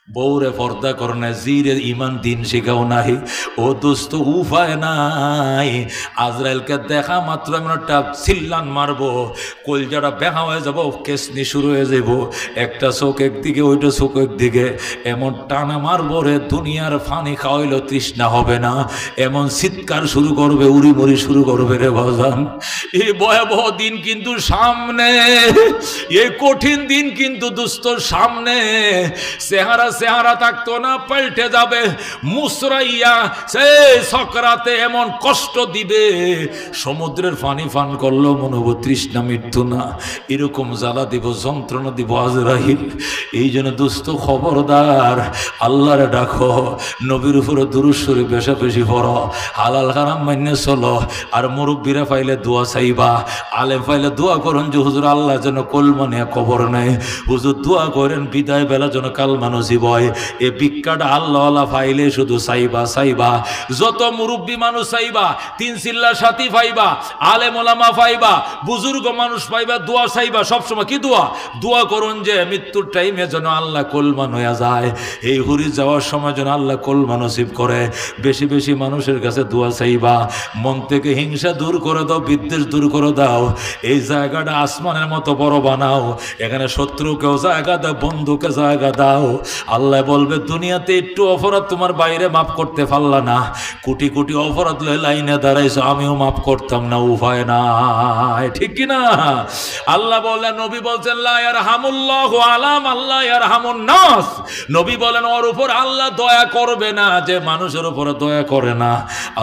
বউরে পর্দা করো না, জিরে ইমান দিন শিখাও নাই। ও দোস্ত উপায় নাই, আজরাইলকে দেখা মাত্র এমন একটা চিল্লান মারবো, কলজাটা বেহা হয়ে যাবো, কেসনি শুরু হয়ে যাব, একটা চোখ একদিকে ওইটা চোখ একদিকে, এমন টানা মারবো রে দুনিয়ার ফানি খাওয়াইলেও তৃষ্ণা হবে না, এমন চিৎকার শুরু করবে, উড়ি মুড়ি শুরু করবে রে বাজান। এই ভয়াবহ দিন কিন্তু সামনে, এই কঠিন দিন কিন্তু দুস্থ সামনে। চেহারা থাকতো না, পাল্টে যাবে, মুসরাইয়া সে সকরাতে এমন কষ্ট দিবে, সমুদ্রের পানি পান করলো মনে হবো তৃষ্ণা মৃত্যু না, এরকম জ্বালা দিব, যন্ত্রণা দিব আজরাইল। এই জন্য দুস্থ খবরদার, আল্লাহরে ডাকো, নবীর উপরে দুরূদ শরীফ বেশি পড়ো, হালাল হারাম মাইনে চলো, আর মুরব্বীরা পাইলে দোয়া চাইবা, আলেম পাইলে দোয়া করেন যে হুজুর আল্লাহ যেন কলমা নিয়ে কবর নেয়, হুজুর দোয়া করেন বিদায় বেলা যেন কালমা নসিব হয়। এ ভিক্ষাটা আল্লাহ পাইলে শুধু চাইবা, যত মুরব্বী মানুষ চাইবা, তিন চিল্লা সাথী পাইবা, আলেম ওলামা পাইবা, বুজুর্গ মানুষ পাইবা, দোয়া চাইবা সবসময়। কি দোয়া করুন যে মৃত্যুর টাইমে যেন আল্লাহ কলমা নয়া যায়, এই হুরি যাওয়ার সময় যেন আল্লাহ কলমা নসিব করে। বেশি মানুষের কাছে দোয়া চাইবা, মন থেকে হিংসা দূর করে দাও, বিদ্বেষ দূর করে দাও, এই জায়গাটা আসমানের মতো বড় বানাও, এখানে শত্রুকেও জায়গা দাও, বন্ধুকে জায়গা দাও। আল্লাহ বলবে দুনিয়াতে একটু অপরাধ তোমার বাইরে মাফ করতে পারলা না, কোটি অপরাধ লয়ে লাইনে দাঁড়াইছো, আমিও মাফ করতাম না, উপায় নাই, ঠিক কিনা? আল্লাহ বললেন, নবী বলছেন লা ইয়ারহামুল্লাহু আলা মান লা ইয়ারহামুন নাস, নবী বলেন ওর উপর আল্লাহ দয়া করবে না যে মানুষের উপরে দয়া করে না,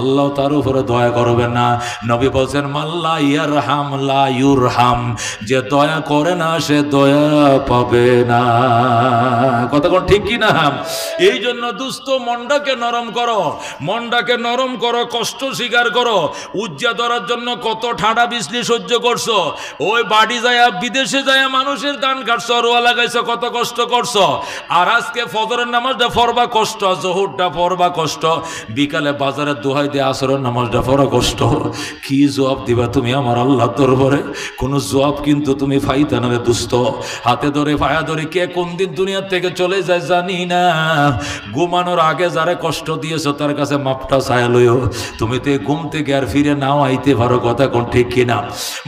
আল্লাহ তার উপরে দয়া করবে না। নবী বলছেন মাল্লা ইয়ারহাম লা ইউরহাম, যে দয়া করে না সে দয়া পাবে না। কথা কোন ঠিক কি না? এই জন্য দুস্থ মনটাকে নরম করো, কষ্ট স্বীকার করো। উজ্জা ধরার জন্য কত ঠাডা বিজলি সহ্য করছো, ওই বাড়ি যায় বিদেশে যায় মানুষের দান কাটছো, রোয়া লাগাইছো, কত কষ্ট করছো, আর আজকে ফজরের নামাজটা পড়বা কষ্ট, জোহরটা পড়বা কষ্ট, বিকালে বাজারে দোহাই দিয়ে আসরের নামাজটা পড়া কষ্ট। কি জবাব দিবা তুমি আমার আল্লাহ দরবারে? কোনো জবাব কিন্তু তুমি পাইতা না রে দুস্থ। হাতে ধরে পায়া ধরে কে কোন দিন দুনিয়ার থেকে চলে যায় জানি না, ঘুমানোর আগে যারা কষ্ট দিয়েছো তার কাছে মাপটা চায়া লইও, তুমি তো ঘুম থেকে আর ফিরে নাও আইতে পারো, কথা কোন ঠিক কিনা?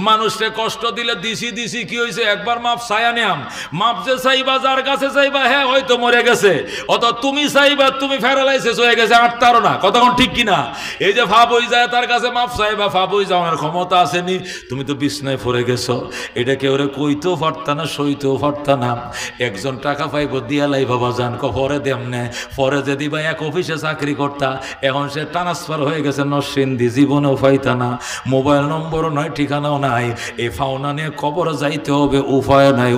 মানুষকে কষ্ট দিলে দিছি কি হয়েছে, একবার মাপ চায়া নিয়াম, মাপ যে চাইবা যার কাছে চাইবা, হ্যাঁ হয়তো মরে গেছে, অত তুমি চাইবা তুমি ফেরালাইসিস হয়ে গেছে, আটতারো না, কথা কোন ঠিক কিনা? এই যে ভাব হয়ে যায় তার কাছে মাপ চাইবা, ভাব হয়ে যাওয়ার ক্ষমতা আসেনি, তুমি তো বিছনায় পড়ে গেছো, এটা কেউ কইতেও পারতা না, সইতেও পারতা না। একজন টাকা পাইব দিয়া লাই বাবা জান, পরে দেমনে, পরে যে দিবা এক অফিসে চাকরি করতা, এখন সে ট্রান্সফার হয়ে গেছে নরসিংদী, জীবনেও পাইতা না, মোবাইল নম্বরও নয়, ঠিকানাও নাই, এই ফাওনা নিয়ে কবর যাইতে হবে, উপায় নাই।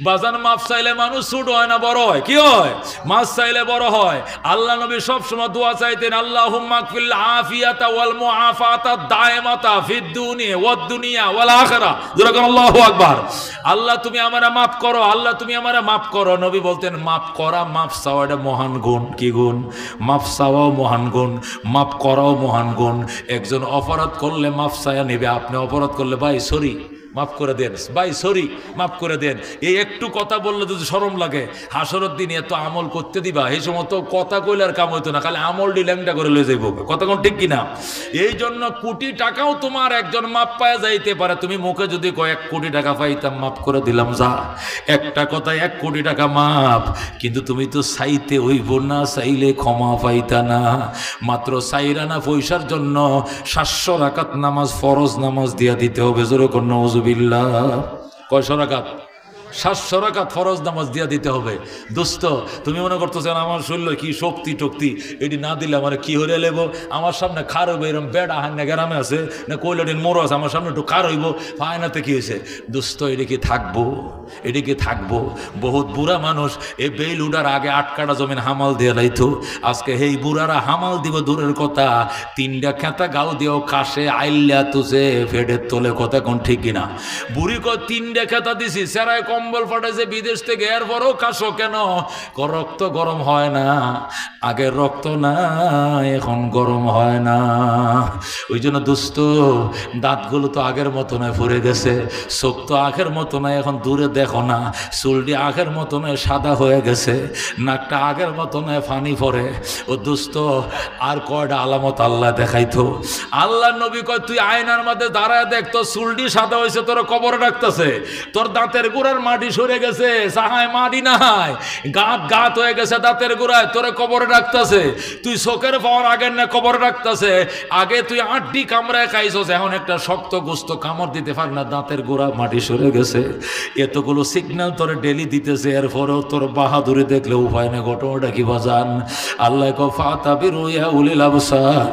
বাজান মাফ চাইলে মানুষ ছোট হয় না বড় হয়? কি হয়? মাছ চাইলে বড় হয়। আল্লাহ নবী সবসময় দোয়া চাইতেন, আল্লাহুম্মা কফিল আফিয়াতা ওয়াল মুআফাতা দায়মাতা ফিদ দুনিয়া ওয়াদ দুনিয়া ওয়াল আখিরা। যেরকম আল্লাহু আকবার, আল্লাহ তুমি আমারে মাফ করো, আল্লাহ তুমি আমারে মাফ করো। নবী বলতেন মাফ করা মাফ চাওয়া এটা মহান গুণ। কি গুণ? মাফ চাওয়াও মহান গুণ, মাফ করাও মহান গুণ। একজন অপরাধ করলে মাফ চায়া নেবে, আপনি অপরাধ করলে ভাই সরি মাফ করে দেন, ভাই সরি মাফ করে দেন, এই একটু কথা বললে যদি শরম লাগে, হাসরের দিন এত আমল করতে দিবা, এই সময় তো কথা কইলে আর কাম হইতো না, খালি আমল ডিল্যাংটা করে লয়ে যাইব, কথা কোন ঠিক কিনা? এই জন্য কোটি টাকাও তোমার একজন মাপ পায় যাইতে পারে, তুমি মুখে যদি কয়েক কোটি টাকা পাইতাম মাফ করে দিলাম, যা একটা কথায় 1 কোটি টাকা মাপ, কিন্তু তুমি তো চাইতে হইব না, চাইলে ক্ষমা পাইতা না। মাত্র 4 আনা পয়সার জন্য 700 রাকাত নামাজ, ফরজ নামাজ দিয়া দিতে হবে। জোরে কোন নাউজুবিল্লাহ। কয়শো রাকাত? 700 রাকাত ফরজ নামাজ দিয়া দিতে হবে। দোস্ত তুমি মনে করতেছো আমার শরীর কি শক্তি টক্তি, এটি না দিলে আমার কি হয়ে লেবো, আমার সামনে খার হইব, এরকম বেড়া হান্না গ্রামে আছে না কইলাটিন মোড় আছে, আমার সামনে একটু খার হইব, ফায়নাতে কি হয়েছে? দোস্ত এটি কি থাকবো? এটি কি থাকবো? বহুত বুড়া মানুষ এই বেল উঠার আগে 8 কাঠা জমিন হামাল দিয়ে লাইতো, আজকে এই বুড়ারা হামাল দিব দূরের কথা, 3টা খেতা গাও দিয়েও কাশে আইল্লা তুসে ফেডের তোলে, কথা কোন ঠিক কিনা? বুড়ি কয় 3টা খেতা দিছি, সেরায় কম্বল পাঠাইছে বিদেশ থেকে, এরপরও কাশো কেন? রক্ত গরম হয় না, আগের রক্ত না, এখন গরম হয় না। ওই জন্য দোস্ত, দাঁতগুলো তো আগের মতো নয়, ফুরে গেছে। চোখ তো আগের মতো নয়, এখন দূরে দেখো না। চুলটি আগের মতো নয়, সাদা হয়ে গেছে। নাকটা আগের মতো নয়, ফানি পড়ে। ও দোস্ত, আর কয়টা আলামত আল্লাহ দেখাইতো। আল্লাহ নবী কয়, তুই আয়নার মধ্যে দাঁড়ায় দেখ, তোর চুলটি সাদা হয়েছে, তোর কবরে রাখতেছে। তোর দাঁতের গোড়ার মাটি সরে গেছে, সাহায় মাটি নাই, গাত হয়ে গেছে দাঁতের গোড়ায়, তোরে কবরে রাখতেছে। তুই চোখের পাওয়ার আগের না কবরে রাখতেছে। আগে তুই আটটি কামড়ায় খাইছস, এখন একটা শক্ত গোস্ত কামড় দিতে পার না, দাঁতের গোড়া মাটি সরে গেছে। এতগুলো সিগন্যাল তোরে ডেলি দিতেছে, এরপরেও তোর বাহাদুরি দেখলে উপায় না। ঘটনাটা কি বাজান? আল্লাহ ফাতাবিরুয়া উলিল আবসার,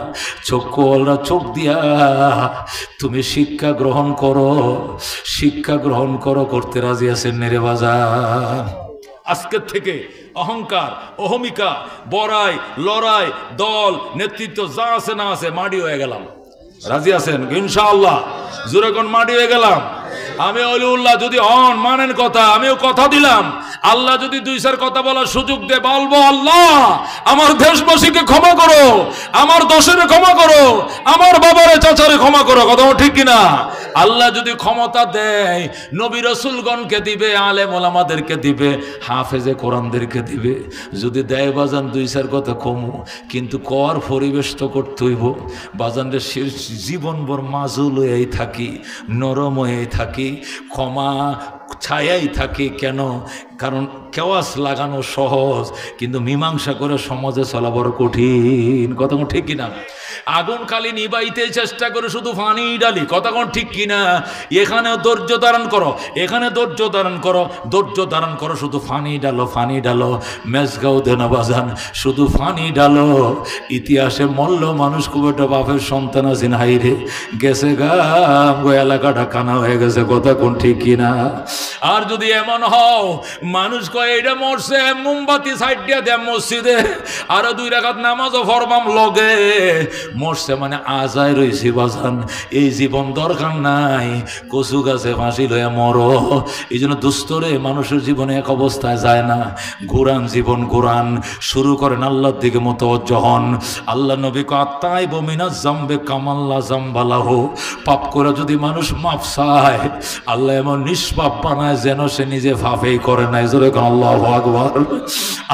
চক্ষুওয়ালা চোখ দিয়া তুমি শিক্ষা গ্রহণ করো, শিক্ষা গ্রহণ করো। করতে রাজি আছেন নেরে বাজান? আজকের থেকে অহংকার, অহমিকা, বড়াই, লড়াই, দল, নেতৃত্ব যা আছে না আছে, মাটি হয়ে গেলাম। রাজি আছেন ইনশাআল্লাহ? জোরে কোন মাটি হয়ে গেলাম? আমি অলিউল্লাহ যদি হন, মানেন কথা, আমিও কথা দিলাম। আল্লাহ যদি দুই চার কথা বলার সুযোগ দে, বলবো আল্লাহ আমার দেশবাসীকে ক্ষমা করো, আমার দোষের ক্ষমা করো, আমার বাবারে চাচারে ক্ষমা করো। কথা ঠিক কিনা? আল্লাহ যদি ক্ষমতা দেয়, নবী রাসূলগণকে দিবে, আলেম ওলামাদেরকে দিবে, হাফেজে কোরআনদেরকে দিবে। যদি দেয় বাজান দুই চার কথা কমু, কিন্তু কর পরিবেশ তো করতে হইব। বাজানরে জীবনভর মাজুল হয়েই থাকি, নরম হয়েই থাকি, ক্ষমা ছায়াই থাকে। কেন? কারণ কেওয়াস লাগানো সহজ, কিন্তু মীমাংসা করে সমাজে চলা বড় কঠিন। কথা কোন ঠিক কিনা? আগুন খালি নিবাইতে চেষ্টা করে শুধু পানি ডালি। কথা কোন ঠিক কিনা? এখানে ধৈর্য ধারণ করো, এখানে ধৈর্য ধারণ করো, ধৈর্য ধারণ করো, শুধু ফানি ডালো, ফানি ডালো। মেজগাঁও দেনা বাজান, শুধু ফানি ডালো। ইতিহাসে মল্ল মানুষ খুব একটা বাপের সন্তান আছেন, হাইরে গেছে গাম গো, এলাকাটা কানা হয়ে গেছে। কথা কোন ঠিক কিনা? আর যদি এমন হও মানুষ কয় এটা মরছে, মোমবাতি সাইড দিয়া দেয় মসজিদে, আরো 2 রাকাত নামাজও ফরমাম লগে, মরছে মানে আজায় রয়েছি বাজান। এই জীবন দরকার নাই, কচু গাছে ফাঁসি লইয়া মরো। এই জন্য দুস্তরে মানুষের জীবনে এক অবস্থায় যায় না। কোরআন জীবন, কোরআন শুরু করেন আল্লাহর দিকে মুতাওয়াজ্জ হন। আল্লাহ নবী আত্মাই বমিনা জামবে কামাল্লা জাম্বালাহ, পাপ করে যদি মানুষ মাফ চায়, আল্লাহ এমন নিষ্পাপ বানায় যেন সে নিজে পাপই করে নাই। জোরে কোন আল্লাহু আকবার।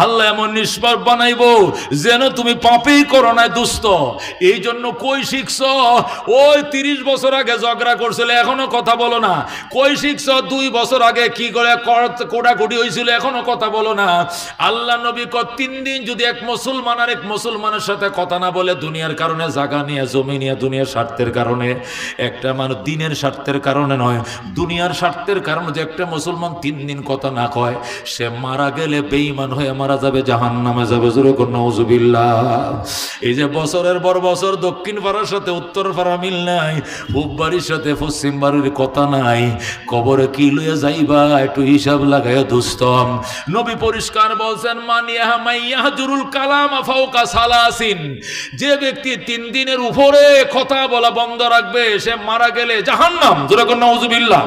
আল্লাহ এমন নিষ্পাপ বানাইবো যেন তুমি পাপই করো নাই দুস্থ। এই জন্য কই শিখছ? ওই 30 বছর আগে ঝগড়া করছিল, এখনো কথা বলো না। কই শিখছ? 2 বছর আগে কি করে কোটাকুটি হয়েছিল, এখনো কথা বলো না। আল্লাহ নবী 3 দিন যদি এক মুসলমান আর এক মুসলমানের সাথে কথা না বলে, দুনিয়ার কারণে, জায়গা নিয়ে, জমি নিয়ে, দুনিয়ার স্বার্থের কারণে, একটা মানুষ দিনের স্বার্থের কারণে নয়, দুনিয়ার স্বার্থের কারণে যে একটা মুসলমান 3 দিন কথা না কয়, সে মারা গেলে বেঈমান হয়ে মারা যাবে, জাহান্নামে যাবে। জোরে কোন নাউজুবিল্লাহ। এই যে বছরের পর বছর দক্ষিণ পাড়ার সাথে উত্তর পাড়া মিল নাই, পূব বাড়ির সাথে পশ্চিম বাড়ির কথা নাই, কবরে কি লইয়া যাইবা একটু হিসাব লাগাইয়া দুস্তম। নবী পরিষ্কার বলছেন, মানিয়াহা মাইয়াহজুরুল কালাম ফাওকা সালাসিন, যে ব্যক্তি 3 দিনের উপরে কথা বলা বন্ধ রাখবে, সে মারা গেলে জাহান্নাম। জোরে কোন নাউজুবিল্লাহ।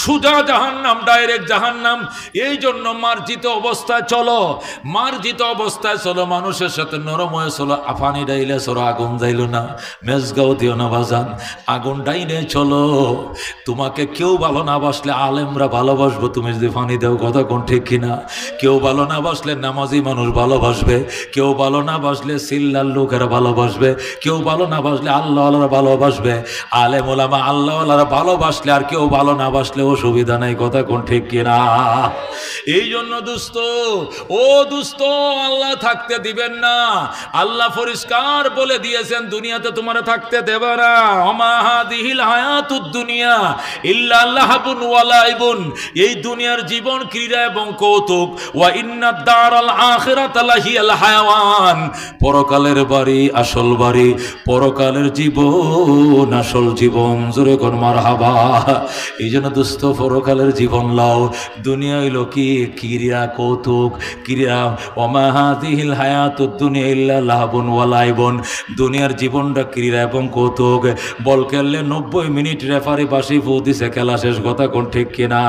সুজা জাহান্নাম, ডাইরেক্ট জাহান্নাম। এই জন্য মার্জিত অবস্থায় চলো, মার্জিত অবস্থায় চলো, মানুষের সাথে নরম হয়ে চলো। আফানি ডাইলে চলো, আগুন যাইল না, মেজগাও দিও না বাজান, আগুন ডাইলে চলো। তোমাকে কেউ ভালো না বাসলে আলেমরা ভালোবাসবো, তুমি যদি ফানি দেও। কথা কোন ঠিক কিনা? কেউ ভালো না বাসলে নামাজি মানুষ ভালোবাসবে, কেউ ভালো না বাসলে সিল্লার লোকেরা ভালোবাসবে, কেউ ভালো না বাসলে আল্লাহওয়ালারা ভালোবাসবে। আলেম ওলামা আল্লাহওয়ালারা ভালোবাসলে আর কেউ ভালো না বাসলে অসুবিধা নাই। কথা কোন ঠিক কিনা? এই জন্য দুস্থ, ও দুস্থ, আল্লাহ থাকতে দিবেন না। আল্লাহ পরিষ্কার বলে দিয়েছেন, দুনিয়াতে তোমার থাকতে দেবে না। ওমা হাদিহিল হায়াতুদ দুনিয়া ইল্লা লাহবুন ওয়া লাইবুন, এই দুনিয়ার জীবন ক্রীড়া এবং কৌতুক। ওয়া ইন্নাদ দারাল আখিরাতা লাহিয়াল হায়াওয়ান, পরকালের বাড়ি আসল বাড়ি, পরকালের জীবন আসল জীবন। জোরে কোন মারহাবা। এই জন্য দুস্থ, পরকালের জীবন লাও। দুনিয়া হইল কি? ক্রীড়া কৌতুক, ক্রীড়া। ওমা হাদিহিল হায়াতুদ দুনিয়া ইল্লা লাহবুন ওয়া লাইবুন, দুনিয়ার জীবনটা ক্রীড়া এবং কৌতুক। বল খেললে 90 মিনিট রেফারি বাসি ফু দিছে, খেলা শেষ। কথা কোন ঠিক কিনা?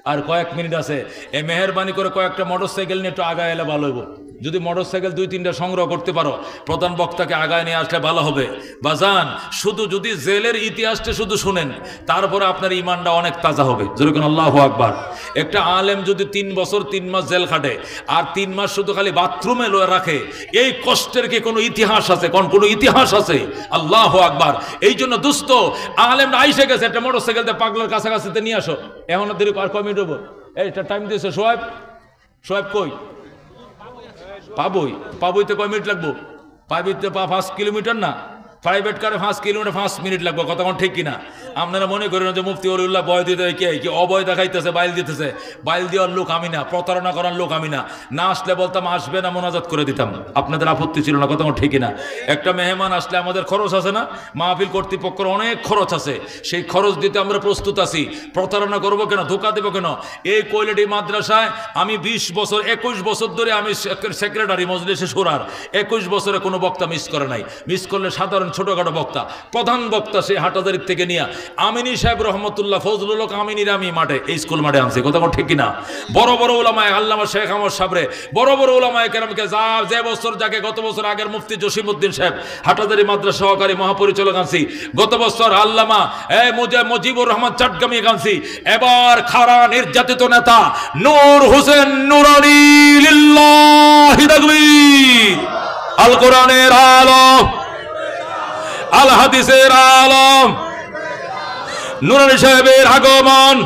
আর কয়েক মিনিট আছে। এই মেহেরবানি করে কয়েকটা মোটরসাইকেল নিয়ে একটু আগায় এলে ভালো হইব। যদি মোটরসাইকেল 2-3টা সংগ্রহ করতে পারো, প্রধান বক্তাকে আগায় নিয়ে আসলে ভালো হবে। বাজান, শুধু যদি জেলের ইতিহাসটা শুধু শুনেন, তারপরে আপনার ইমানটা অনেক তাজা হবে। যেরকম আল্লাহু আকবার। একটা আলেম যদি 3 বছর 3 মাস জেল খাটে, আর 3 মাস শুধু খালি বাথরুমে রাখে, এই কষ্টের কি কোনো ইতিহাস আছে? কোনো ইতিহাস আছে? আল্লাহু আকবার। এই জন্য দোস্ত, আলেম আইসে গেছে, একটা মোটরসাইকেলতে পাগলের কাছাকাছিতে নিয়ে আসো। এখন দেরি আর কয় মিনিট হবো? এইটা টাইম দিয়েছে। সোয়েব কই? পাবইতে কয় মিনিট লাগবো? পাবিতে 5 কিলোমিটার না, প্রাইভেট কারে 5 কিলোমিটার 5 মিনিট লাগবে। কতক্ষণ ঠিক কিনা? আপনারা মনে করেন যে মুফতি ওলিউল্লাহ বয় দিতে কি অবয় দেখাইতেছে, বাইল দিতেছে। বাইল দেওয়ার লোক আমি না, প্রতারণা করার লোক আমি না। না আসলে বলতাম আসবে না, মোনাজাত করে দিতাম, আপনাদের আপত্তি ছিল না। কতক্ষণ ঠিক কিনা? একটা মেহমান আসলে আমাদের খরচ আছে না? মাহফিল কর্তৃপক্ষের অনেক খরচ আছে, সেই খরচ দিতে আমরা প্রস্তুত আছি। প্রতারণা করবো কেন? ধোকা দেবো কেন? এই কৈলাটি মাদ্রাসায় আমি 21 বছর ধরে আমি সেক্রেটারি মজলিসে শুরার। 21 বছরে কোনো বক্তা মিস করে নাই। মিস করলে সাধারণ ছোটখাটো বক্তা, প্রধান বক্তা সেই হাটাজারির থেকে নিয়ে আমিনী সাহেব রহমতুল্লাহ ফজলুল হক আমিনীর আমি মাঠে, এই স্কুল মাঠে আনছি। কথা ঠিক কিনা? বড় বড় ওলামায়ে আল্লামা শেখ আহমদ সাবরে, বড় বড় ওলামায়ে কেরামকে যে বছর যাকে গত বছর আগের মুফতি জসিমউদ্দিন সাহেব হাটাজারি মাদ্রাসা সহকারী মহাপরিচালক আনছি। গত বছর আল্লামা মুজিবুর রহমান চাটগামি আনছি। এবার খাড়া নির্যাতিত নেতা নূর হোসেন নুরানি লিল্লাহি তাকবীর। আল কোরআনের আলম, আল হাদিসের আলম, নুরানি সাহেবের আগমন।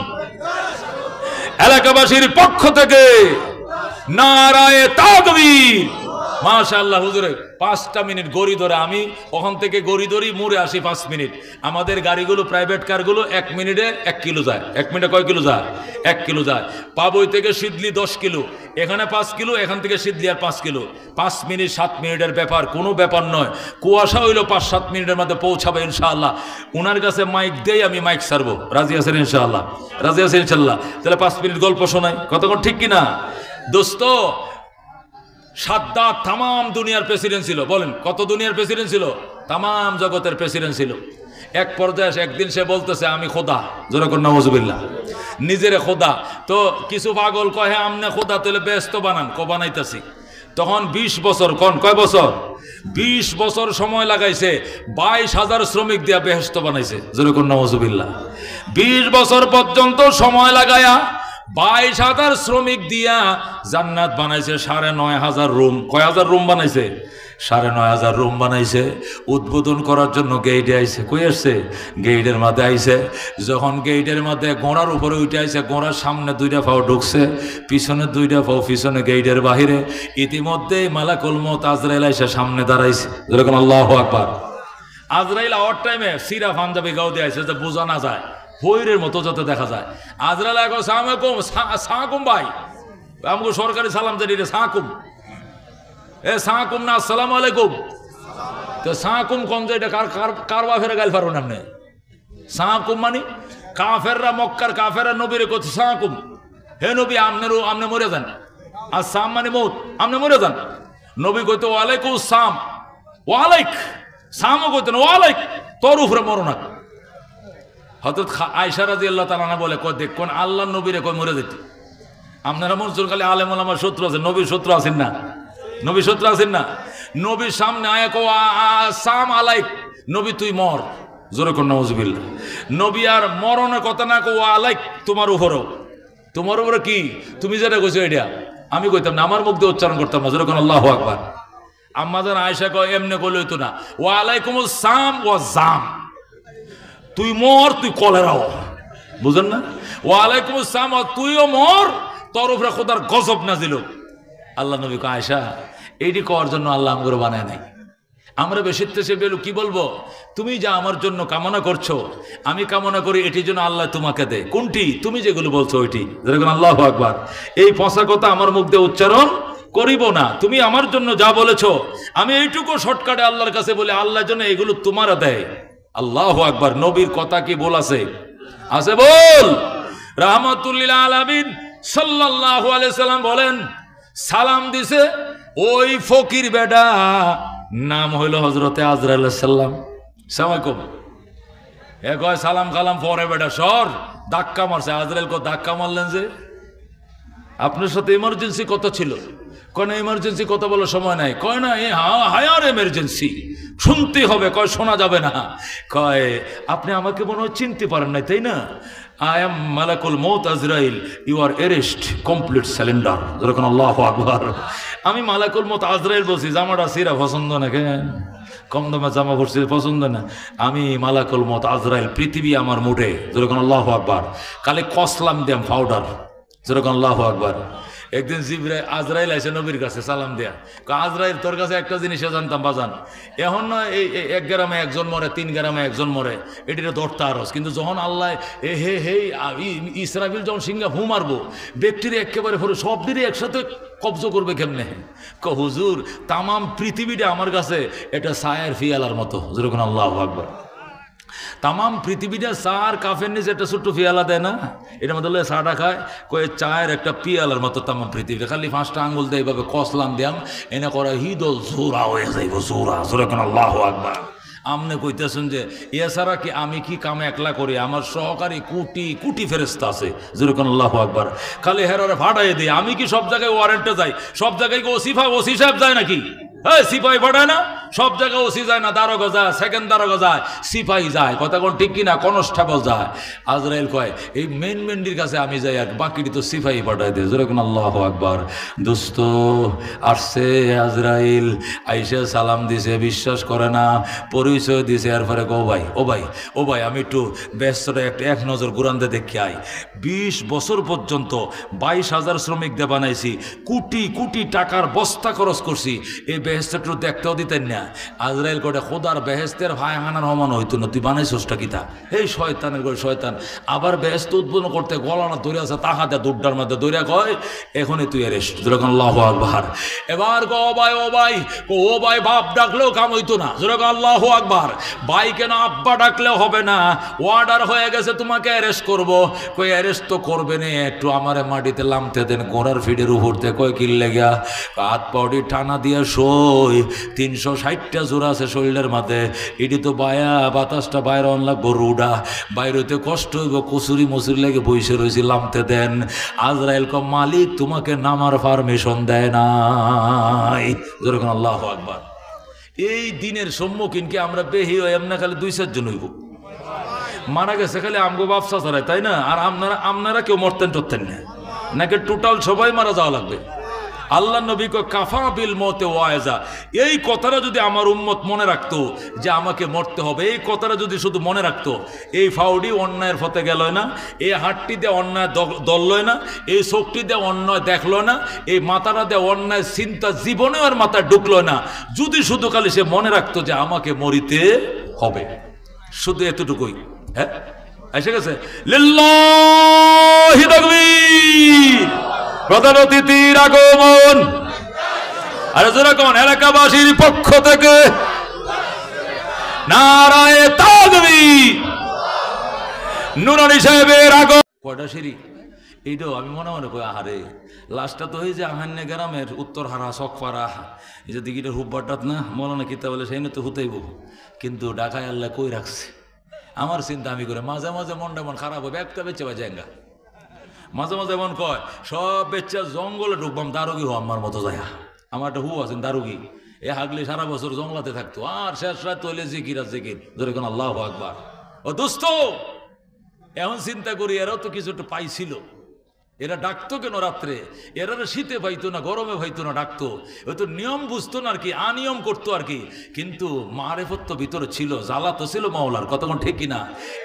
এলাকাবাসীর পক্ষ থেকে নারায়ে তাকবীর। মাশাআল্লাহ। হুজুরে 5টা মিনিট গড়ি ধরে, আমি ওখান থেকে গড়ি ধরি মুড়ে আসি 5 মিনিট। আমাদের গাড়িগুলো, প্রাইভেট কারগুলো 1 মিনিটে 1 কিলো যায়। 1 মিনিটে কয় কিলো যায়? 1 কিলো যায়। পাবই থেকে সিদলি 10 কিলো, এখানে 5 কিলো, এখান থেকে সিদলি আর 5 কিলো। 5 মিনিট 7 মিনিটের ব্যাপার, কোনো ব্যাপার নয়। কুয়াশা হইলো 5-7 মিনিটের মধ্যে পৌঁছাবে ইনশাআল্লাহ। উনার কাছে মাইক দেই, আমি মাইক ছাড়বো। রাজি আছেন ইনশাআল্লাহ? রাজি আছেন ইনশাআল্লাহ? তাহলে 5 মিনিট গল্প শোনাই। কতক্ষণ ঠিক কিনা? দোস্ত, সাদ্দাত তাম দুনিয়ার প্রেসিডেন্ট ছিল। বলেন, কত দুনিয়ার প্রেসিডেন্ট ছিল? তাম জগতের প্রেসিডেন্ট ছিল। এক পর্যায়ে একদিন সে বলতেছে আমি খোদা। জোরে কর নাউজুবিল্লাহ। নিজেরে খোদা। তো কিছু পাগল কহে আমনে খোদা, তাহলে ব্যস্ত বানান। বানাইতেছি। তখন 20 বছর, কয় বছর? 20 বছর সময় লাগাইছে। 22,000 শ্রমিক দিয়া বেহেশত বানাইছে। জোরে কর নাউজুবিল্লাহ। 20 বছর পর্যন্ত সময় লাগায়া 22,000 শ্রমিক দিয়া জান্নাত বানাইছে। 9,500 রুম। কয় হাজার রুম বানাইছে? 9,500 রুম বানাইছে। উদ্বোধন করার জন্য গেইটে আইছে। কই আসছে? গেইটের মাঝে আইছে। যখন গেইটের মাঝে গোড়ার উপরে উঠে আইছে, গোড়ার সামনে 2টা পাও ঢুকছে, পিছনে 2টা পাও পিছনে গেইটের বাহিরে। ইতিমধ্যেই মালাকুল মউত আজরাইল আইসা সামনে দাঁড়াইছে। যেরকম আল্লাহু আকবার। আজরাইল আওয়ার টাইমে সিরা পাঞ্জাবি গাও দিয়ে আইছে, যে বোঝা না যায়, বইরের মতো যাতে দেখা যায়। আজরাইল আগো সালাম ভাই, আমাকে সরকারি সালাম জানি রে, সাকুম। সাকুম না, আসসালামু আলাইকুম। তো সাকুম কোন যে এটা কার বাফেরা গাইল পারো না? আপনি সাকুম মানে কাফেররা, মক্কার কাফেররা নবীরে কত সাকুম। হে নবী, আমনে মরে যান। আর সাম মানে মৌত, আমনে মরে যান। নবী কইতো ওয়ালাইকুম সাম, ওয়ালাইক। সামও কইতো না, ওয়ালাইক, তোর উপরে মরো না। হযরত আয়েশা রাদিয়াল্লাহু তাআলা আনহা বলে, কয় দেখ কোন আল্লাহর নবীরে কই মরে যেত। আপনারা মনসুর খালি আলেম ওলামার শত্রু আছেন, নবীর শত্রু আছেন না? নবীর শত্রু আছেন না? নবীর সামনে আয়া কো সাম আলাইক, নবী তুই মর। জোরে কোন নাউজুবিল্লাহ। নবী আর মরণের কথা না কো আলাইক, তোমার উপরও। তোমার উপরে কি? তুমি যেটা কইছো এটা আমি কইতাম না, আমার মুখ দিয়ে উচ্চারণ করতাম না। জোরে কোন আল্লাহু আকবার। আম্মাজান আয়েশা কয় এমনি কইলে হইতো না। ওয়া আলাইকুমুস সাম ওয়া জাম, তুই মর, তুই কলেরাও। বুঝেন না? ওয়া আলাইকুমুস সাম, তুইও মর, তোর উপরে খোদার গজব নাজিল। আল্লাহ নবী কয় আয়েশা, এইটি করার জন্য আল্লাহ আমগুলো বানায় নাই। আমরা বেশিতে সে বেলু কি বলবো? তুমি যা আমার জন্য কামনা করছো, আমি কামনা করি এটির জন্য আল্লাহ তোমাকে দে। কোনটি? তুমি যেগুলো বলছো ওইটি। যেরকম আল্লাহু আকবার। এই ফসা কথা আমার মুখ দিয়ে উচ্চারণ করিব না। তুমি আমার জন্য যা বলেছো, আমি এইটুকু শর্টকাটে আল্লাহর কাছে বলে আল্লাহর জন্য এগুলো তোমার দেয়। আল্লাহু আকবার। নবীর কথা কি বল আছে? আছে বল। রাহমাতুল লিল আলামিন সাল্লাল্লাহু আলাইহি সাল্লাম বলেন, সালাম দিছে ওই ফকির বেটা, নাম হইল হযরতে আজরাইল আলাইহিস সালাম। সালাম আলাইকুম। এ কয় সালাম কালাম পরে বেটা সর, ধাক্কা মারছে। আজরাইল কো ধাক্কা মারলেন যে? আপনার সাথে ইমার্জেন্সি কথা ছিল। কয় না ইমার্জেন্সি কথা বলার সময় নাই। কয় না এ হায়ার এমার্জেন্সি, শুনতে হবে। কয় শোনা যাবে না। কয় আপনি আমাকে মনে হয় চিনতে পারেন নাই, তাই না? আই এম মালাকুল মৌত আজরাইল, you are arrest, complete surrender. যখন আল্লাহু আকবার। আমি মালাকুল মৌত আজরাইল বলছি, জামাটা সিরা পছন্দ না কেন? কম দামে জামা পড়ছি পছন্দ না। আমি মালাকুল মৌত আজরাইল, পৃথিবী আমার মুঠে। যখন আল্লাহু আকবার। কালে কসলাম দিয়াম পাউডার। যেরকম আল্লাহু আকবার। একদিন আজরাইল আসে নবীর কাছে সালাম দেয়া। আজরাইল তোর কাছে একটা জিনিসও জানতাম বাজান, এখন না এই 1 গ্রামে একজন মরে, 3 গ্রামে একজন মরে, এটির ধরতে আরস। কিন্তু যখন আল্লাহ ইসরাফিল যখন সিংহা ফু মারবো, ব্যক্তির একেবারে পরে সব দিনই একসাথে কবজ করবে কেমনে? হুজুর তামাম পৃথিবীটা আমার কাছে এটা ছায়ের ফিয়ালার মতো। যেরকম আল্লাহু আকবার। তামাম পৃথিবীটা চার কাফের নিচে একটা ছোট্ট পিয়ালা দেয় না, এটার মধ্যে চাটা খায়, কয়ে চায়ের একটা পিয়ালার মতো তামাম পৃথিবীটা। খালি 5টা আঙ্গুল দিয়ে এইভাবে কসলাম দিয়াম, এনে করা হিদল জোরা হয়ে যাইব। জোরা জোরা কেন আল্লাহু আকবার। আমনে কইতেছেন যে এছাড়া কি আমি কি কামে একলা করি? আমার সহকারী কোটি কোটি ফেরেশতা আছে। যেরকম আল্লাহু আকবার। খালি হেরারে ভাড়াই দিই। আমি কি সব জায়গায় ওয়ারেন্টে যাই? সব জায়গায় কি ওসি সাহেব যায় নাকি? হ্যাঁ, সিপাহী পাঠায় না? সব জায়গায় ওসি যায় না, দারোগা যায়, সেকেন্ড দারোগা যায়, সিপাহী যায়, কথা কোন ঠিক কিনা, কনস্টেবল যায়। আজরাইল কয় এই মেন মেন্ডির কাছে আমি যাই, আর বাকিটি তো সিপাহী পাঠায় দেয়। যেরকম আল্লাহু আকবার। দোস্ত আসছে আজরাইল, আইসে সালাম দিছে, বিশ্বাস করে না, পরিচয় দিছে। এরপরে ও ভাই আমি একটু ব্যস্তটা এক নজর ঘুরানতে দেখি আই। 20 বছর পর্যন্ত 22,000 শ্রমিক দিয়ে বানাইছি, কোটি কোটি টাকার বস্তা খরচ করছি, এই বেহেস্তের একটু দেখতেও দিতেন না। আজরাইল কোটে খোদার বেহেস্তের ভাই হানার হমান হইতো না, তুই বানাইছোসটা কিতা? এই শয়তানের করে শয়তান। আবার বেহেস্ত উদ্বোধন করতে গলানা ধরে আছে, তাহা দেয় দুড্ডার মধ্যে দৌড়া কয় এখনই তুই অ্যারেস্ট। যেরকম আল্লাহু আকবার। এবার ও ভাই বাপ ডাকলেও কাম হইতো না। যেরকম আল্লাহু আকবার। ভাই কেন আব্বা ডাকলেও হবে না, অর্ডার হয়ে গেছে তোমাকে অ্যারেস্ট করব। কই অ্যারেস্ট তো করবে না, একটু আমারে মাটিতে লামতে দেন, ঘোড়ার ফিডের উপরতে। কয় কি লেগা? হাত পাউডি টানা দিয়া সই, 360টা জোড়া আছে শরীরের মাঝে, এটি তো বায়া বাতাসটা বাইরে অন লাগবো, রুডা বাইরে হইতে কষ্ট হইব, কচুরি মচুরি লেগে বসে রয়েছি, লামতে দেন। আজরাইল কয় মালিক তোমাকে নামার পারমিশন দেয় নাই। যেরকম আল্লাহু আকবার। এই দিনের সম্মুখীনকে আমরা বেহি হই এমনি খালি 2-4 জন হইব। মারা গেছে খালি আমগো ব্যবসা ছাড়াই, তাই না? আর আপনারা কেউ মরতেন টরতেন না, নাকি টোটাল সবাই মারা যাওয়া লাগবে? আল্লাহ নবী কয় কাফা বিল মতে ওয়াইজা। এই কথাটা যদি আমার উম্মত মনে রাখতো যে আমাকে মরতে হবে, এই কথাটা যদি শুধু মনে রাখতো, এই ফাউডি অন্যায়ের পথে গেল না, এই হাটটি দিয়ে অন্যায় দললই না, এই চোখটি দিয়ে অন্যায় দেখলো না, এই মাথাটা দিয়ে অন্যায় চিন্তা জীবনে আর মাথায় ঢুকলো না, যদি শুধু খালি সে মনে রাখতো যে আমাকে মরিতে হবে, শুধু এতটুকুই। হ্যাঁ, এসে গেছে লিল্লাহি তাকবীর, প্রধান অতিথির আগমন। আর যেরকম এলাকাবাসীর পক্ষ থেকে নারায়ে তাকবীর, নুরানি সাহেবের আগমন। কয়টা সিঁড়ি এইটাও আমি মনে মনে কই আহারে, লাস্টটা তো হয়েছে আহান্য গ্রামের উত্তর হারা চকপাড়া, এই যে দিঘিটার হুব্বাটাত না মনে না কিতা বলে, সেই না তো হুতাইব। কিন্তু ঢাকায় আল্লাহ কই রাখছে। আমার চিন্তা আমি করে মাঝে মাঝে মনটা মন খারাপ হবে, একটা বেচে বা জায়গা মাঝে মাঝে এমন কয় সব বেচ্চা জঙ্গলে ঢুকবাম, দারুগি হো আমার মতো যায়। আমার একটা হু আছেন দারুগি, এ হাগলে সারা বছর জঙ্গলাতে থাকতো, আর শেষ রাত হইলে জিকির আর জিকির। ধরে কোন আল্লাহু আকবার। ও দোস্ত, এখন চিন্তা করি এরাও তো কিছু একটা পাইছিল, এরা ডাকতো কেন রাত্রে? এরা শীতে পাইতো না, গরমে পাইতো না, ডাকতো। ওই তো নিয়ম বুঝতো না আর কি, আনিয়ম করতো আর কি। কিন্তু মারেফত তো ভিতরে ছিল, জ্বালা তো ছিল মাওলার, কতক্ষণ ঠিক কিনা?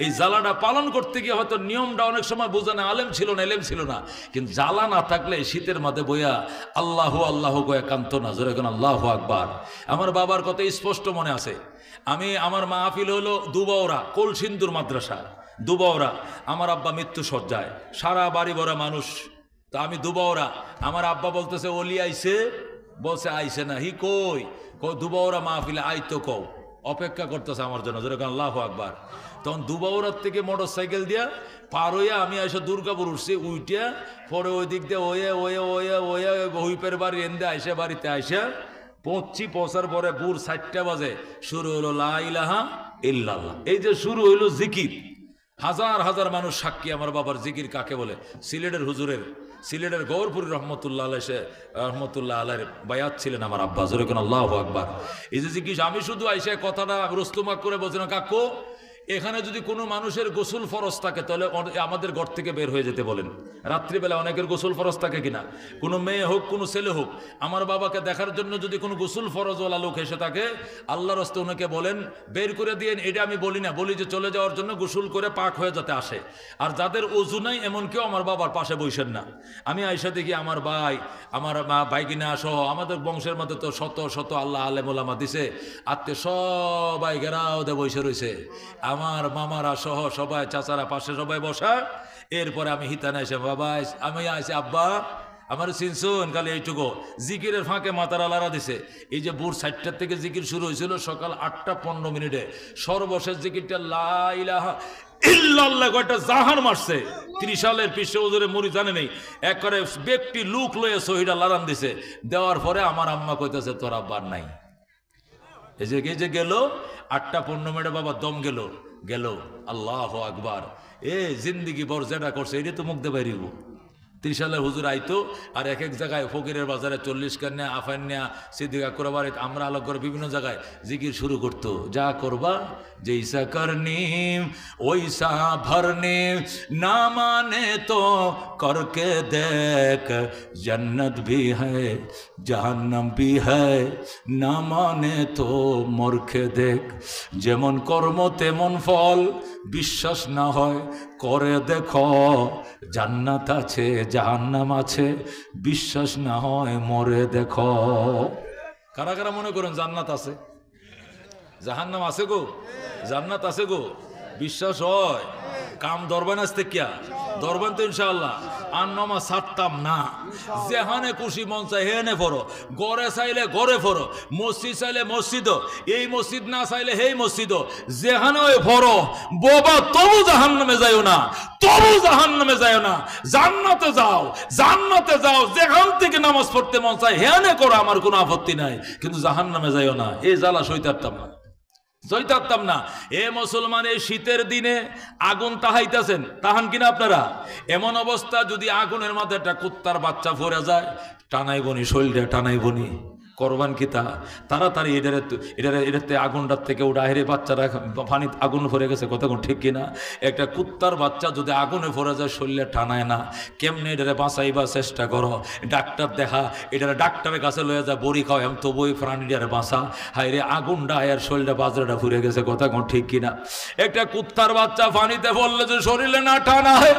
এই জ্বালাটা পালন করতে গিয়ে হয়তো নিয়মটা অনেক সময় বোঝা না, আলেম ছিল না, এলেম ছিল না, কিন্তু জ্বালা না থাকলে শীতের মাঝে বইয়া আল্লাহু আল্লাহু কয়ে কান্ত না। জোরে এখন আল্লাহু আকবার। আমার বাবার কথা স্পষ্ট মনে আছে। আমার মাহফিল হলো দুবাওরা কলসিন্দুর মাদ্রাসা, দুবাওরা। আমার আব্বা মৃত্যু সজ্জায়, সারা বাড়ি ভরা মানুষ। তো আমি দুবাওরা, আমার আব্বা বলতেছে ওলি আইছে, বলছে আইছে না, হি কই দুবাওরা মাহফিলে আইতো, কও অপেক্ষা করতেছে আমার জন্য। যেরকম আল্লাহু আকবার। তখন দুবাওরার থেকে মোটর সাইকেল দিয়া পার হইয়া আমি আইসা দুর্গাপুর উঠছি, উইটিয়া পরে ওই দিক দিয়ে ওয়ে হুইপের বাড়ি এনদে আইসা, বাড়িতে আইসা পৌঁছার পরে ভোর 4টা বাজে শুরু হলো লা ইলাহা ইল্লাল্লাহ। এই যে শুরু হইলো জিকির, হাজার হাজার মানুষ সাক্ষী আমার বাবার জিকির কাকে বলে। সিলেটের হুজুরের, সিলেটের গৌরপুরী রহমতুল্লাহ আলাই, সে রহমতুল্লাহ আলাইয়ের বায়াত ছিলেন আমার আব্বা। জোরে কোন আল্লাহু আকবার। এই যে জিজ্ঞেস, আমি শুধু আইসা কথাটা রুস্তুমাক করে বলছিলাম, কাকু এখানে যদি কোনো মানুষের গোসল ফরজ থাকে তাহলে আমাদের ঘর থেকে বের হয়ে যেতে বলেন। রাত্রিবেলা অনেকের গোসল ফরজ থাকে কিনা, কোনো মেয়ে হোক কোনো ছেলে হোক, আমার বাবাকে দেখার জন্য যদি কোনো গোসল ফরজওয়ালা লোক এসে থাকে, আল্লাহর রাস্তে ওনাকে বলেন বের করে দিয়েন। এটা আমি বলি না, বলি যে চলে যাওয়ার জন্য গোসল করে পাক হয়ে যাতে আসে। আর যাদের অজু নাই এমন কেউ আমার বাবার পাশে বসেন না। আমি আইসা দেখি আমার ভাই, আমার মা, ভাইগিনা সহ আমাদের বংশের মধ্যে তো শত শত আল্লাহ আলেম ওলামা দিছে, আত্মীয় সবাই ঘেরাও দিয়ে বসে রয়েছে, আমার মামারা সহ সবাই, চাচারা পাশে সবাই বসা। এরপরে আমি হিতানে এসে, বাবা আমি আইসি, আব্বা আমার চিনছুন খালি এইটুকু। জিকিরের ফাঁকে মাতার আলারা দিছে। এই যে ভোর 4টার থেকে জিকির শুরু হয়েছিল, সকাল 8টা 15 মিনিটে সর্বশেষ জিকিরটা লা ইলাহা ইল্লাল্লাহ কয়টা জাহান মারছে। 30 সালের পিছে ওজরে মুড়ি জানে নেই, একবারে ব্যক্তি লুক লয়ে শহীদা লারান দিছে। দেওয়ার পরে আমার আম্মা কইতেছে তোর আব্বার নাই। এই যে গেল 8টা 15 মিনিটে বাবা দম গেল। আল্লাহু আকবার। এ জিন্দিগি বর যেটা করছে এটা তো মুখ দিয়ে বাইরিব। 30 সালের হুজুর আইতো, আর এক এক জায়গায় ফকিরের বাজারে 40 কান্যা, আফান্যা, সিদ্দিকা করে বাড়িতে আমরা আলোক করে বিভিন্ন জায়গায় জিকির শুরু করতো। যা করবা জৈসা করনি ওইসা ভরনি, না মানে তো করকে দেখ, জন্নত ভি হ্যায় জাহান্নাম ভি হ্যায়, না মানে তো মরকে দেখ। যেমন কর্ম তেমন ফল, বিশ্বাস না হয় করে দেখো, জান্নাত আছে জাহান্নাম আছে, বিশ্বাস না হয় মরে দেখো। কারা কারা মনে করেন জান্নাত আছে জাহান্নাম আছে গো? জান্নাত আছে গো, বিশ্বাস হয়। কাম দরবান আসতে কিয়া দরবান তো ইনশাআল্লাহ। আর নমা ছাড়তাম না, যেখানে খুশি মন চাই হেনে পড়ো, গড়ে চাইলে গড়ে পড়ো, মসজিদ চাইলে মসজিদ, এই মসজিদ না চাইলে সেই মসজিদ, যেখানে ওই পড়ো বাবা, তবু জাহান্নামে যাইও না, তবু জাহান্নামে যাইও না, জান্নাতে যাও, জান্নাতে যাও। যেখান থেকে নামাজ পড়তে মন চাই হেনে করো, আমার কোনো আপত্তি নাই, কিন্তু জাহান্নামে যাইও না। এই জ্বালা সইতারতাম না, জয়তাম না। এ মুসলমান, এই শীতের দিনে আগুন তাহাইতেছেন, তাহান কিনা আপনারা? এমন অবস্থা, যদি আগুনের মাঝে একটা কুত্তার বাচ্চা পড়ে যায়, টানাই বনি শরীরটা, টানাই বনি করবান কি তা তাড়াতাড়ি এটাতে আগুনটার থেকে ওটা হেরে, বাচ্চারা পানি আগুন ভরে গেছে, কতক্ষণ ঠিক কিনা? একটা কুত্তার বাচ্চা যদি আগুনে ভরে যায়, শরীরে টানায় না, কেমনে এটারে বাঁচাইবার চেষ্টা করো, ডাক্তার দেখা, এটারে ডাক্তারের কাছে লয়ে যায়, বড়ি খাও, এম তো বই প্রাণীটারে বাঁচা। হাইরে আগুনটা আর শরীরটা বাজরাটা ফুরে গেছে, কতক্ষণ ঠিক কিনা? একটা কুত্তার বাচ্চা পানিতে পড়লে যে শরীরে না টানায়,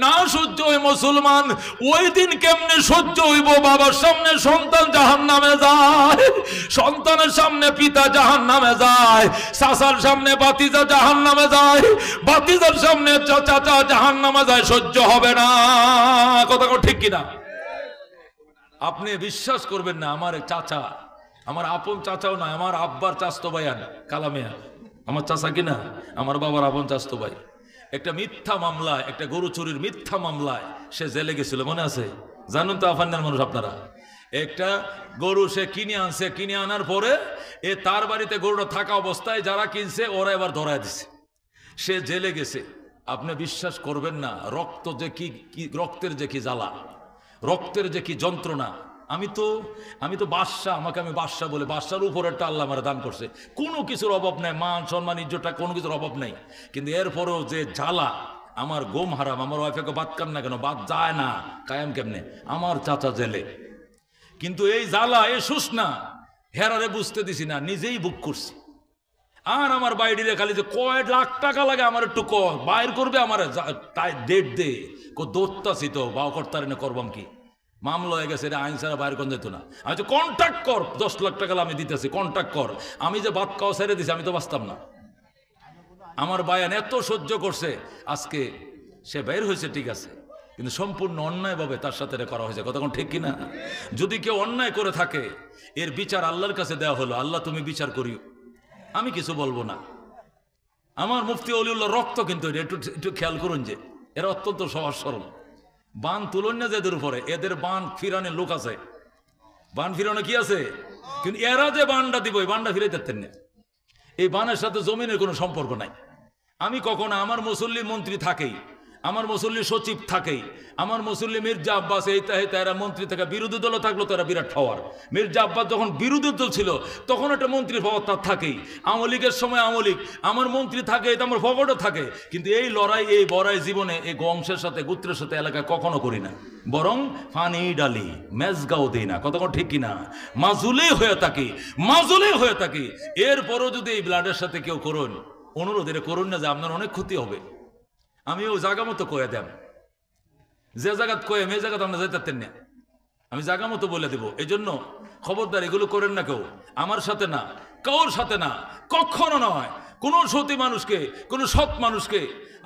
না সহ্য হয় মুসলমান, ওই দিন কেমনে সহ্য হইব? বাবার সামনে সন্তান জাহান্নামে যায়, সন্তানের সামনে পিতা জাহান্নামে যায়, চাচার সামনে বাতিজা জাহান্নামে যায়, বাতিজার সামনে চাচা জাহান্নামে যায়। সহ্য হবে না, কথা ঠিক কিনা? আপনি বিশ্বাস করবেন না, আমার চাচা, আমার আপন চাচাও না, আমার আব্বার চাচতো ভাই কালামিয়া, আমার চাচা কিনা, আমার বাবার আপন চাচতো ভাই, একটা মিথ্যা মামলায়, একটা গরু চুরির মিথ্যা মামলায় সে জেলে গেছিল, মনে আছে? জানুন তো আফান্নার মানুষ আপনারা। একটা গরু সে কিনে আনছে, কিনে আনার পরে তার বাড়িতে গরুটা থাকা অবস্থায় যারা কিনছে ওরা এবার ধরায় দিছে, সে জেলে গেছে। আপনি বিশ্বাস করবেন না, রক্ত যে কি, রক্তের যে কি জ্বালা, রক্তের যে কি যন্ত্রণা। আমি তো বাদশাহ, আমাকে আমি বাদশাহ বলে, বাদশার উপরেরটা আল্লাহ আমার দান করছে, কোনো কিছুর অভাব নাই, মান সম্মান ইজ্জতটা কোনো কিছুর অভাব নাই, কিন্তু এরপরেও যে জ্বালা, আমার গোম হারাম, আমার ওয়াইফকে বাদ কান না কেন, বাদ যায় না, কায়াম কেমনে? আমার চাচা জেলে, কিন্তু এই জ্বালা, এ শুষনা হেরারে বুঝতে দিছি না, নিজেই বুক করছি। আর আমার বাইরে খালি যে কয় লাখ টাকা লাগে আমার একটু বাইর করবে, আমার তাই ডেট দে দৌড়তাছি তো বাউ কর্তার এনে করবাম কি? মামলা হয়ে গেছে, এটা আইন ছাড়া বাইর কোন যেত না। আমি তো কন্ট্যাক্ট কর, 10 লাখ টাকা আমি দিতেছি, কন্ট্যাক্ট কর। আমি যে বাদ খাওয়া ছেড়ে দিছি, আমি তো বাঁচতাম না। আমার বায়ান এত সহ্য করছে, আজকে সে বের হয়েছে, ঠিক আছে, কিন্তু সম্পূর্ণ অন্যায়ভাবে তার সাথে এটা করা হয়েছে, কতক্ষণ ঠিক কিনা? যদি কেউ অন্যায় করে থাকে, এর বিচার আল্লাহর কাছে দেওয়া হলো, আল্লাহ তুমি বিচার করিও, আমি কিছু বলবো না। আমার মুফতি অলিউল্লাহ রক্ত, কিন্তু একটু খেয়াল করুন যে এরা অত্যন্ত সহজ সরল, বান তুলন না যাদের উপরে, এদের বান ফিরানের লোক আছে, বান ফিরানো কি আছে, কিন্তু এরা যে বানটা দিব, এই বানটা ফিরে দিতেন না। এই বানের সাথে জমিনের কোনো সম্পর্ক নাই। আমি কখনো আমার মুসল্লি মন্ত্রী থাকেই, আমার মুসল্লি সচিব থাকেই, আমার মুসল্লি মির্জা আব্বাস এই তারা মন্ত্রী থেকে বিরোধী দল থাকলো তারা বিরাট পাওয়ার। মির্জা আব্বাস যখন বিরোধী দল ছিল তখন একটা মন্ত্রীর পাওয়ার তার থাকেই। আওয়ামী লীগের সময় আওয়ামী লীগ, আমার মন্ত্রী থাকে, এটা আমার ফকটও থাকে। কিন্তু এই লড়াই, এই বড়াই জীবনে এই বংশের সাথে গোত্রের সাথে এলাকায় কখনো করি না, বরং ফানি ডালি মেজগাও দিই না। কতক্ষণ ঠিক কিনা? মাজুলে হয়ে থাকি, মাজুলে হয়ে থাকি। এরপরও যদি এই ব্লাডের সাথে কেউ করুন, অনুরোধ এটা করুন না যে আপনার অনেক ক্ষতি হবে। আমি ও জায়গা মতো কয়ে দেব, যে জায়গাত কয়ে এই জায়গাতে আমরা যাইতেন না, আমি জায়গা মতো বলে দেবো। এই জন্য খবরদার এগুলো করেন না কেউ, আমার সাথে না, কারোর সাথে না, কখনো নয়। কোনো সতী মানুষকে, কোনো সৎ মানুষকে।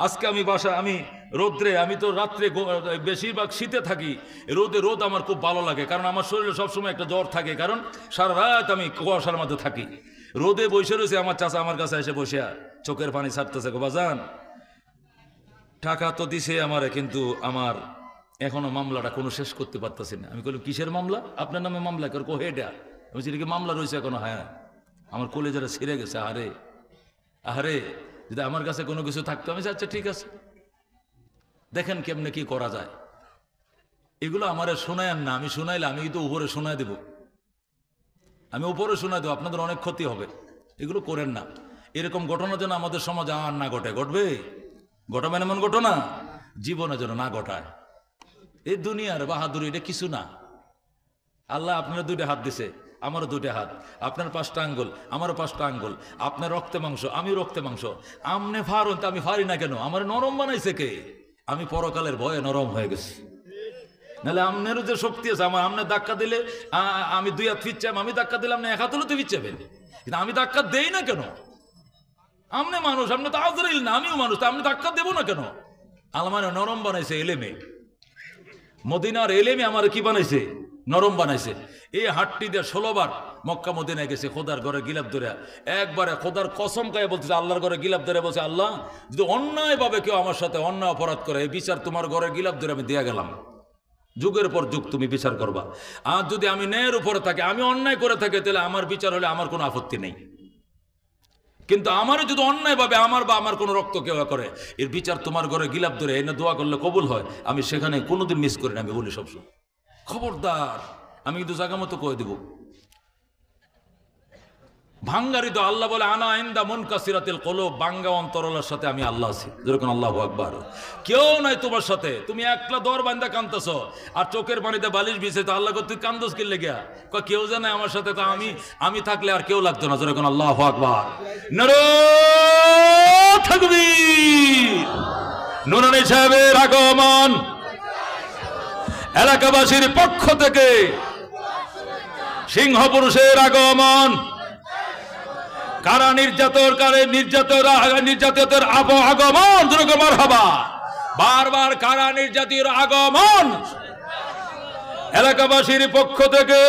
আজকে আমি আমি রোদ্রে, আমি তো রাত্রে বেশিরভাগ শীতে থাকি, রোদ আমার খুব ভালো লাগে, কারণ আমার শরীরে সবসময় একটা জ্বর থাকে, কারণ সারা রাত আমি কুয়াশার মধ্যে থাকি। রোদে বসে রয়েছে, আমার চাচা আমার কাছে এসে বসে চোখের পানি ছাড়তেছে, গো বাজান টাকা তো দিছে আমারে, কিন্তু আমার এখনো মামলাটা কোনো শেষ করতে পারতেছি না। আমি বললাম কিসের মামলা? আপনার নামে মামলা কর কো হেটা। আমি বলছি কি মামলা রয়েছে এখনো? হ্যাঁ। আমার কলেজারা ছিঁড়ে গেছে। আরে আরে যদি আমার কাছে কোনো কিছু থাকতো, আমি আচ্ছা ঠিক আছে, দেখেন কেমনে কি করা যায়। এগুলো আমারে শোনায়েন না, আমি শোনাইলে আমি কিন্তু উপরে শোনায় দেব, আমি উপরে শোনায় দেবো, আপনাদের অনেক ক্ষতি হবে। এগুলো করেন না। এরকম ঘটনা যেন আমাদের সমাজে আর না ঘটে। ঘটবে? ঘটাবেন এমন ঘটনা জীবনে যেন না ঘটায়। এই দুনিয়ার বাহাদুরি এটা কিছু না। আল্লাহ আপনার দুইটা হাত দিছে, আমারও দুইটা হাত, আপনার 5টা আঙ্গুল, আমারও 5টা আঙ্গুল, আপনার রক্তে মাংস, আমি রক্তে মাংস। আমনে ফারুন তো আমি ফারি না কেন? আমার নরম বানাইছে কে? আমি পরকালের ভয়ে নরম হয়ে গেছি। নাহলে আমনেরও যে শক্তি আছে, আমার আমনে ধাক্কা দিলে আমি 2 হাত ফিরচাম, আমি ধাক্কা দিলাম না 1 হাত হলে তো ফিরচাবেন, কিন্তু আমি ধাক্কা দেই না কেন? আমনে মানুষ, আপনি তো আজরাইল না, আমিও মানুষ, আপনি ধাক্কা দেবো না কেন? আমার নরম বানাইছে এলেমে, মদিনার এলেমে আমার কি বানাইছে? নরম বানাইছে। এই হাটটি দিয়ে 16 বার মক্কা মদিনায় গেছে, খোদার ঘরে গিলাপ ধরে, একবারে খোদার কসম খায় বলতেছে, আল্লাহর ঘরে গিলাপ ধরে বলছে, আল্লাহ যদি অন্যায় ভাবে কেউ আমার সাথে অন্যায় অপরাধ করে, এই বিচার তোমার ঘরে গিলাপ ধরে আমি দিয়ে গেলাম, যুগের পর যুগ তুমি বিচার করবা। আর যদি আমি ন্যায়ের উপরে থাকি, আমি অন্যায় করে থাকি, তাহলে আমার বিচার হলে আমার কোনো আপত্তি নেই। কিন্তু আমারও যদি অন্যায় ভাবে আমার বা আমার কোনো রক্ত কেউ করে, এর বিচার তোমার ঘরে গিলাপ ধরে এনে দোয়া করলে কবুল হয়, আমি সেখানে কোনোদিন মিস করি না। আমি বলি সবসময় খবরদার, আমি কিন্তু জায়গা মতো কয়ে দেব। ভাঙ্গারি তো আল্লাহ বলে আনা ইন্দা মুনকাসিরাতিল কুলুব, বাঙ্গা অন্তরলার সাথে আমি আল্লাহ আছি। যেরকম আল্লাহু আকবার। কেউ নাই তোমার সাথে, তুমি একলা দর বান্দা কান্দতেছ আর চোখের পানিতে বালিশ ভিজে, তো আল্লাহ তুই কান্দস কি লেগে? কেউ জানে আমার সাথে, তো আমি থাকলে আর কেউ লাগতো না। যেরকম আল্লাহু আকবার। নারে তাকবীর। নুরানী সাহেবের আগমন এলাকাবাসীর পক্ষ থেকে, সিংহ পুরুষের আগমন, কারা নির্যাতিতের আগমন, মারহাবা। বারবার কারা নির্যাতির আগমন এলাকাবাসীর পক্ষ থেকে